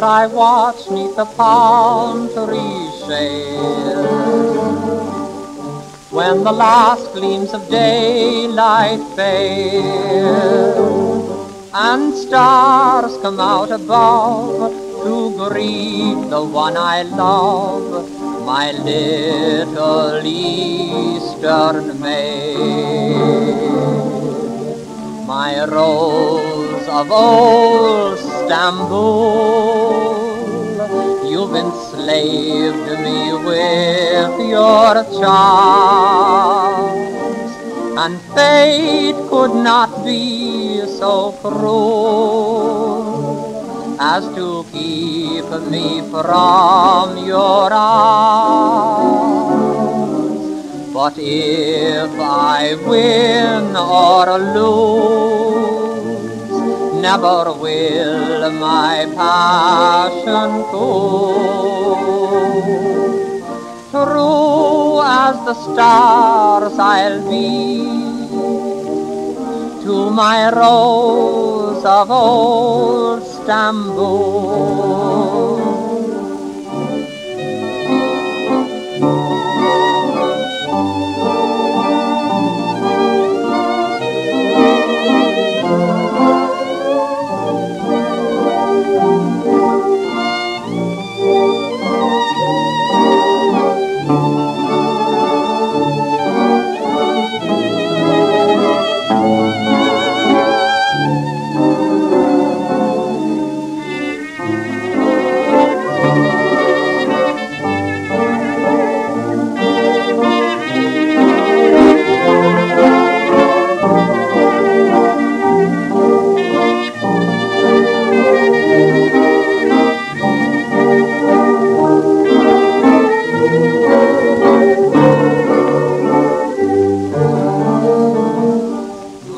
I watch 'neath the palm tree shade, when the last gleams of daylight fade, and stars come out above to greet the one I love, my little Eastern maid. My rose of old Stamboul, you've enslaved me with your charms, and fate could not be so cruel as to keep me from your arms. But if I win or lose, never will my passion cool. True as the stars I'll be to my rose of old Stamboul.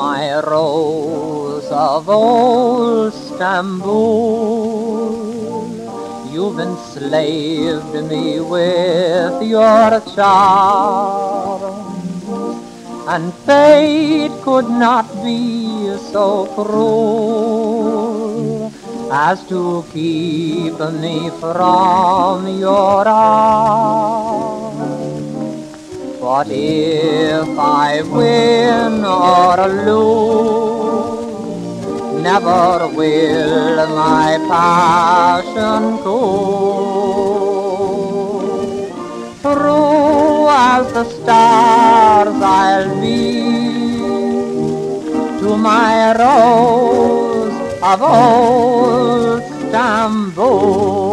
My rose of old Stamboul, you've enslaved me with your charms, and fate could not be so cruel as to keep me from your arms. But if I win or lose, never will my passion cool. True as the stars I'll be to my rose of old Stamboul.